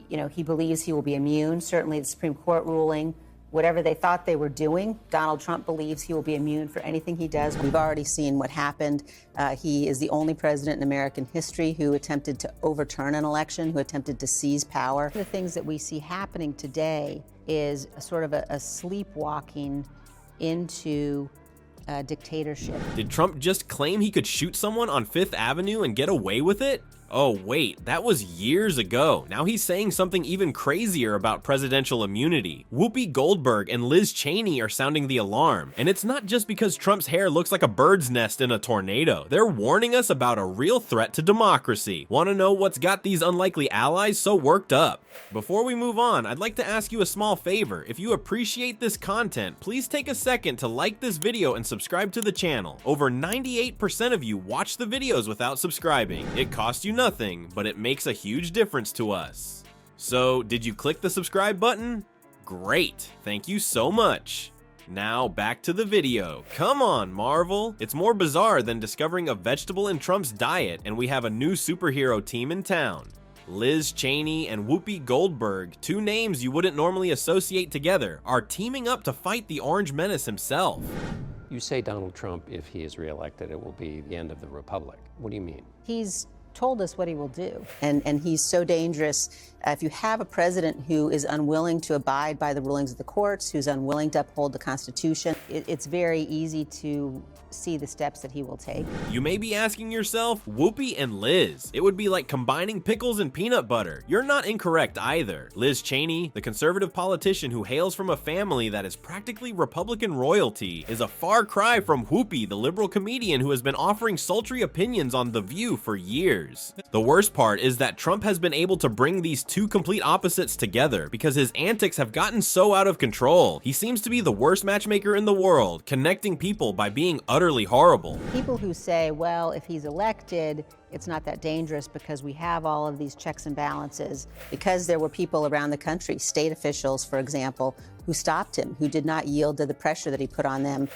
he believes he will be immune. Certainly the Supreme Court ruling, whatever they thought they were doing, Donald Trump believes he will be immune for anything he does. We've already seen what happened. He is the only president in American history who attempted to overturn an election, who attempted to seize power. The things that we see happening today is a sort of a sleepwalking into dictatorship. Did Trump just claim he could shoot someone on Fifth Avenue and get away with it? Oh wait, that was years ago. Now he's saying something even crazier about presidential immunity. Whoopi Goldberg and Liz Cheney are sounding the alarm. And it's not just because Trump's hair looks like a bird's nest in a tornado. They're warning us about a real threat to democracy. Want to know what's got these unlikely allies so worked up? Before we move on, I'd like to ask you a small favor. If you appreciate this content, please take a second to like this video and subscribe to the channel. Over 98% of you watch the videos without subscribing. It costs you nothing, but it makes a huge difference to us. So, did you click the subscribe button? Great, thank you so much. Now back to the video. Come on, Marvel. It's more bizarre than discovering a vegetable in Trump's diet, and we have a new superhero team in town. Liz Cheney and Whoopi Goldberg, two names you wouldn't normally associate together, are teaming up to fight the Orange Menace himself. You say Donald Trump, if he is reelected, it will be the end of the republic. What do you mean? He's told us what he will do. And he's so dangerous. If you have a president who is unwilling to abide by the rulings of the courts, who's unwilling to uphold the Constitution, it's very easy to see the steps that he will take. You may be asking yourself, Whoopi and Liz. It would be like combining pickles and peanut butter. You're not incorrect either. Liz Cheney, the conservative politician who hails from a family that is practically Republican royalty, is a far cry from Whoopi, the liberal comedian who has been offering sultry opinions on The View for years. The worst part is that Trump has been able to bring these two complete opposites together because his antics have gotten so out of control. He seems to be the worst matchmaker in the world, connecting people by being utterly horrible. People who say, well, if he's elected, it's not that dangerous because we have all of these checks and balances, because there were people around the country, state officials, for example, who stopped him, who did not yield to the pressure that he put on them,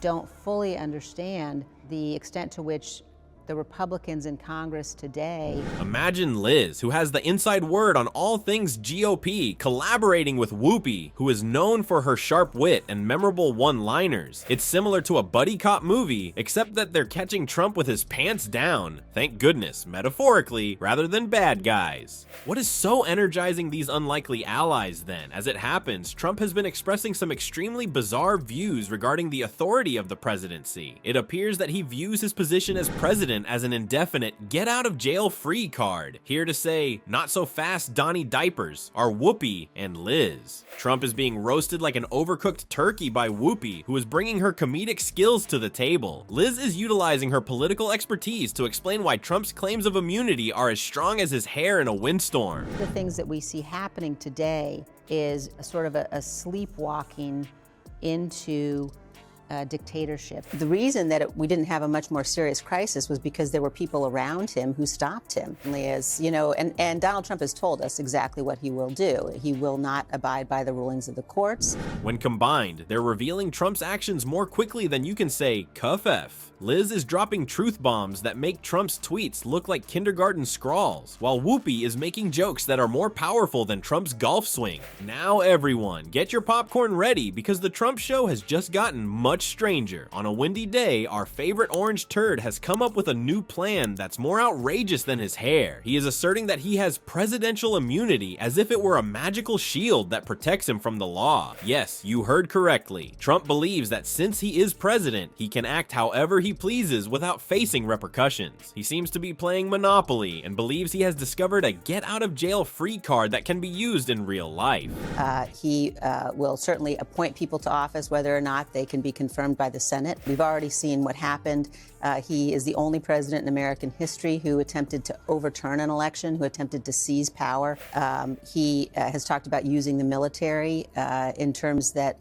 don't fully understand the extent to which the Republicans in Congress today. Imagine Liz, who has the inside word on all things GOP, collaborating with Whoopi, who is known for her sharp wit and memorable one-liners. It's similar to a buddy cop movie, except that they're catching Trump with his pants down. Thank goodness, metaphorically, rather than bad guys. What is so energizing these unlikely allies then? As it happens, Trump has been expressing some extremely bizarre views regarding the authority of the presidency. It appears that he views his position as president as an indefinite get-out-of-jail-free card. Here to say, not so fast Donnie Diapers, are Whoopi and Liz. Trump is being roasted like an overcooked turkey by Whoopi, who is bringing her comedic skills to the table. Liz is utilizing her political expertise to explain why Trump's claims of immunity are as strong as his hair in a windstorm. The things that we see happening today is a sort of a sleepwalking into dictatorship. The reason that we didn't have a much more serious crisis was because there were people around him who stopped him. As you know, and Donald Trump has told us exactly what he will do. He will not abide by the rulings of the courts. When combined, they're revealing Trump's actions more quickly than you can say cuff F. Liz is dropping truth bombs that make Trump's tweets look like kindergarten scrawls, while Whoopi is making jokes that are more powerful than Trump's golf swing. Now everyone, get your popcorn ready because the Trump show has just gotten much stranger. On a windy day, our favorite orange turd has come up with a new plan that's more outrageous than his hair. He is asserting that he has presidential immunity as if it were a magical shield that protects him from the law. Yes, you heard correctly. Trump believes that since he is president, he can act however he pleases without facing repercussions. He seems to be playing Monopoly and believes he has discovered a get-out-of-jail-free card that can be used in real life. He will certainly appoint people to office whether or not they can be confirmed by the Senate. We've already seen what happened. He is the only president in American history who attempted to overturn an election, who attempted to seize power. He has talked about using the military in terms that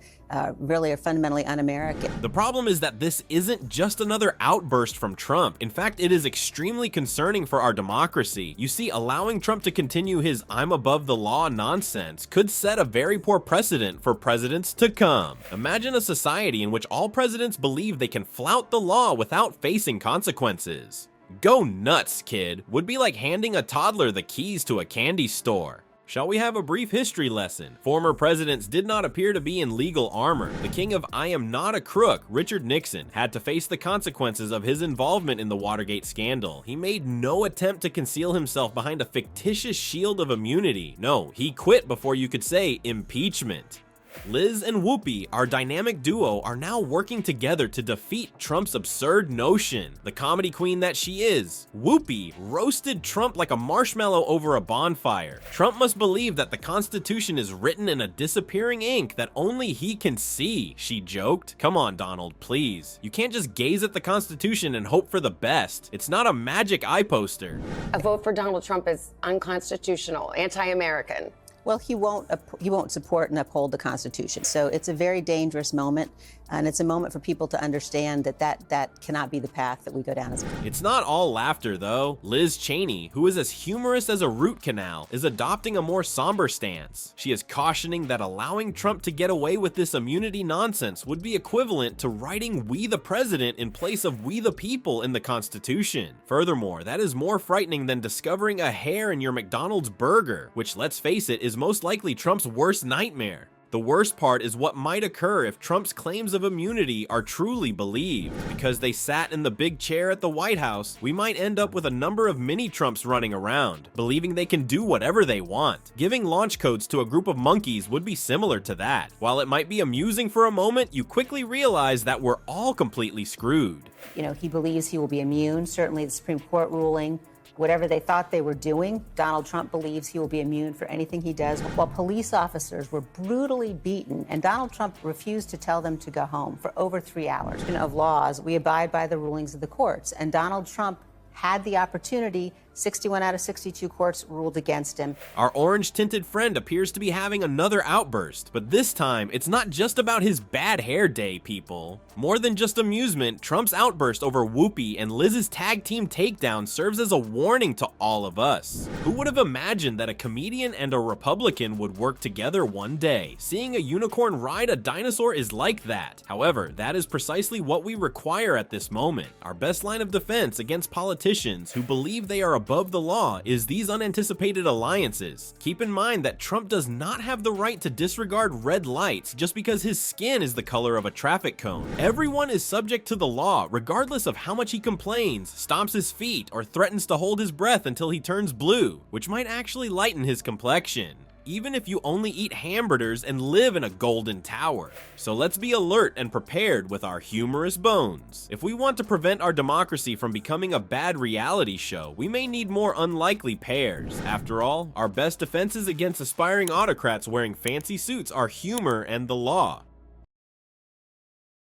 really are fundamentally un-American. The problem is that this isn't just another outburst from Trump. In fact, it is extremely concerning for our democracy. You see, allowing Trump to continue his I'm above the law nonsense could set a very poor precedent for presidents to come. Imagine a society in which all presidents believe they can flout the law without facing consequences. Go nuts, kid. Would be like handing a toddler the keys to a candy store. Shall we have a brief history lesson? Former presidents did not appear to be in legal armor. The king of I am not a crook, Richard Nixon, had to face the consequences of his involvement in the Watergate scandal. He made no attempt to conceal himself behind a fictitious shield of immunity. No, he quit before you could say impeachment. Liz and Whoopi, our dynamic duo, are now working together to defeat Trump's absurd notion. The comedy queen that she is, Whoopi roasted Trump like a marshmallow over a bonfire. Trump must believe that the Constitution is written in a disappearing ink that only he can see, she joked. Come on, Donald, please. You can't just gaze at the Constitution and hope for the best. It's not a magic eye poster. A vote for Donald Trump is unconstitutional, anti-American. Well, he won't support and uphold the Constitution. So it's a very dangerous moment, and it's a moment for people to understand that cannot be the path that we go down. It's not all laughter, though. Liz Cheney, who is as humorous as a root canal, is adopting a more somber stance. She is cautioning that allowing Trump to get away with this immunity nonsense would be equivalent to writing "We the President" in place of "We the People" in the Constitution. Furthermore, that is more frightening than discovering a hair in your McDonald's burger, which, let's face it, is most likely Trump's worst nightmare. The worst part is what might occur if Trump's claims of immunity are truly believed. Because they sat in the big chair at the White House, we might end up with a number of mini-Trumps running around, believing they can do whatever they want. Giving launch codes to a group of monkeys would be similar to that. While it might be amusing for a moment, you quickly realize that we're all completely screwed. You know, he believes he will be immune. Certainly the Supreme Court ruling, whatever they thought they were doing, Donald Trump believes he will be immune for anything he does. While police officers were brutally beaten, and Donald Trump refused to tell them to go home for over 3 hours. Of laws, we abide by the rulings of the courts, and Donald Trump had the opportunity. 61 out of 62 courts ruled against him. Our orange-tinted friend appears to be having another outburst, but this time, it's not just about his bad hair day, people. More than just amusement, Trump's outburst over Whoopi and Liz's tag team takedown serves as a warning to all of us. Who would have imagined that a comedian and a Republican would work together one day? Seeing a unicorn ride a dinosaur is like that. However, that is precisely what we require at this moment. Our best line of defense against politicians who believe they are above the law is these unanticipated alliances. Keep in mind that Trump does not have the right to disregard red lights just because his skin is the color of a traffic cone. Everyone is subject to the law, regardless of how much he complains, stomps his feet, or threatens to hold his breath until he turns blue, which might actually lighten his complexion. Even if you only eat hamburgers and live in a golden tower. So let's be alert and prepared with our humorous bones. If we want to prevent our democracy from becoming a bad reality show, we may need more unlikely pairs. After all, our best defenses against aspiring autocrats wearing fancy suits are humor and the law.